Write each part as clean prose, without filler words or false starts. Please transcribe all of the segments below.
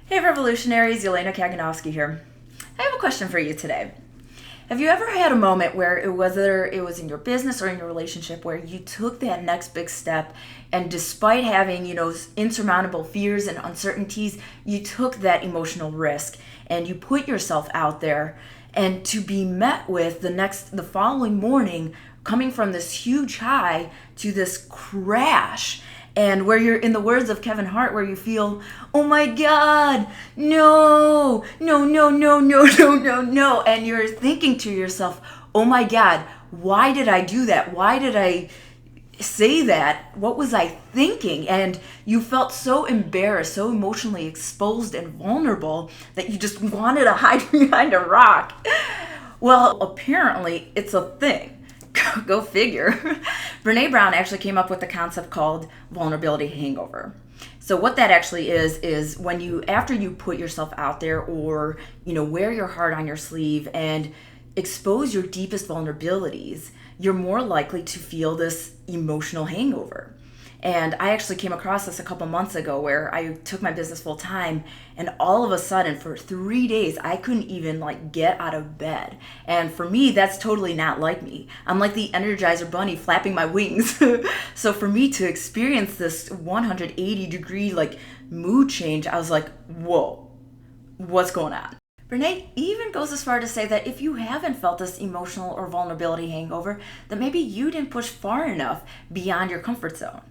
Hey revolutionaries, Yelena here. I have a question for you today. Have you ever had a moment where whether it was in your business or in your relationship where you took that next big step and despite having, insurmountable fears and uncertainties, you took that emotional risk and you put yourself out there and to be met with the following morning coming from this huge high to this crash, and where you're, in the words of Kevin Hart, where you feel, oh my God, no, no, no, no, no, no, no, no. And you're thinking to yourself, oh my God, why did I do that? Why did I say that? What was I thinking? And you felt so embarrassed, so emotionally exposed and vulnerable that you just wanted to hide behind a rock. Well, apparently it's a thing. Go figure. Brene Brown actually came up with the concept called vulnerability hangover. So what that actually is when after you put yourself out there, or wear your heart on your sleeve and expose your deepest vulnerabilities, you're more likely to feel this emotional hangover. And I actually came across this a couple months ago where I took my business full time, and all of a sudden for 3 days I couldn't even get out of bed. And for me, that's totally not like me. I'm like the Energizer Bunny flapping my wings. So for me to experience this 180-degree mood change, I was like, whoa, what's going on? Brene even goes as far to say that if you haven't felt this emotional or vulnerability hangover, that maybe you didn't push far enough beyond your comfort zone.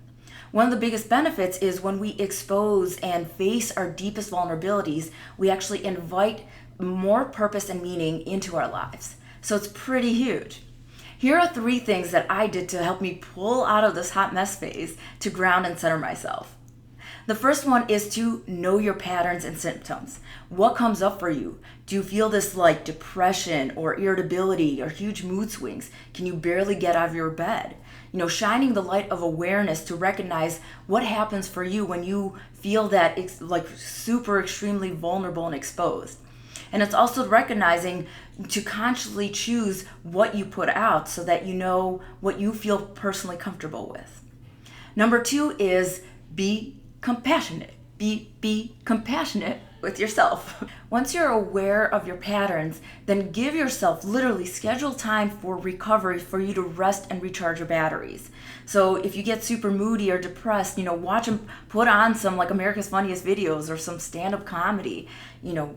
One of the biggest benefits is when we expose and face our deepest vulnerabilities, we actually invite more purpose and meaning into our lives. So it's pretty huge. Here are 3 things that I did to help me pull out of this hot mess phase to ground and center myself. The first one is to know your patterns and symptoms. What comes up for you? Do you feel this depression or irritability or huge mood swings? Can you barely get out of your bed? Shining the light of awareness to recognize what happens for you when you feel that it's super extremely vulnerable and exposed. And it's also recognizing to consciously choose what you put out so that you know what you feel personally comfortable with. Number 2 is be compassionate. Be compassionate with yourself. Once you're aware of your patterns, then give yourself literally scheduled time for recovery for you to rest and recharge your batteries. So if you get super moody or depressed, watch them put on some America's Funniest Videos or some stand-up comedy.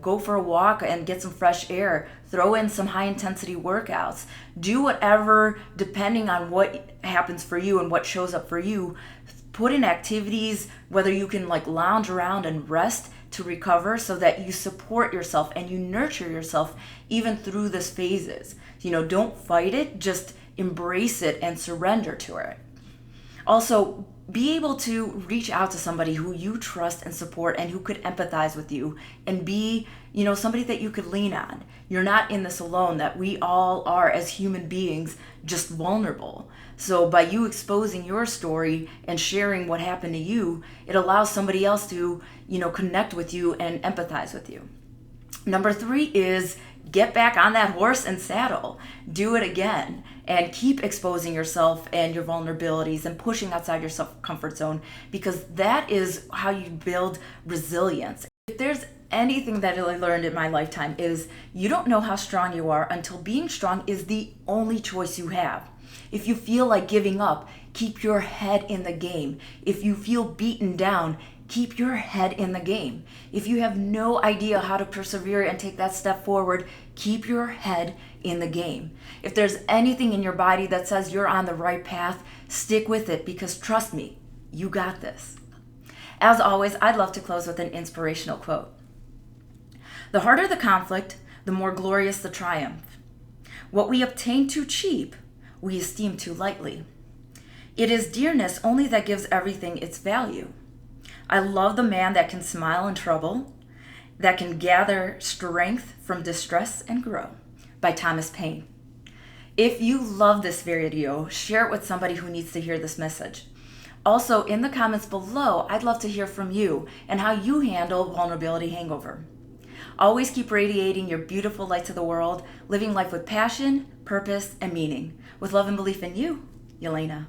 Go for a walk and get some fresh air. Throw in some high intensity workouts. Do whatever, depending on what happens for you and what shows up for you. Put in activities, whether you can lounge around and rest to recover, so that you support yourself and you nurture yourself even through these phases. Don't fight it, just embrace it and surrender to it. Also, be able to reach out to somebody who you trust and support and who could empathize with you and be, somebody that you could lean on. You're not in this alone, that we all are as human beings just vulnerable. So by you exposing your story and sharing what happened to you, it allows somebody else to, connect with you and empathize with you. Number 3 is get back on that horse and saddle. Do it again and keep exposing yourself and your vulnerabilities and pushing outside your comfort zone, because that is how you build resilience. If there's anything that I learned in my lifetime, is you don't know how strong you are until being strong is the only choice you have. If you feel like giving up, keep your head in the game. If you feel beaten down, keep your head in the game. If you have no idea how to persevere and take that step forward, keep your head in the game. If there's anything in your body that says you're on the right path, stick with it, because trust me, you got this. As always, I'd love to close with an inspirational quote. The harder the conflict, the more glorious the triumph. What we obtain too cheap, we esteem too lightly. It is dearness only that gives everything its value. I love the man that can smile in trouble, that can gather strength from distress and grow. By Thomas Paine. If you love this video, share it with somebody who needs to hear this message. Also, in the comments below, I'd love to hear from you and how you handle vulnerability hangover. Always keep radiating your beautiful light to the world, living life with passion, purpose, and meaning. With love and belief in you, Yelena.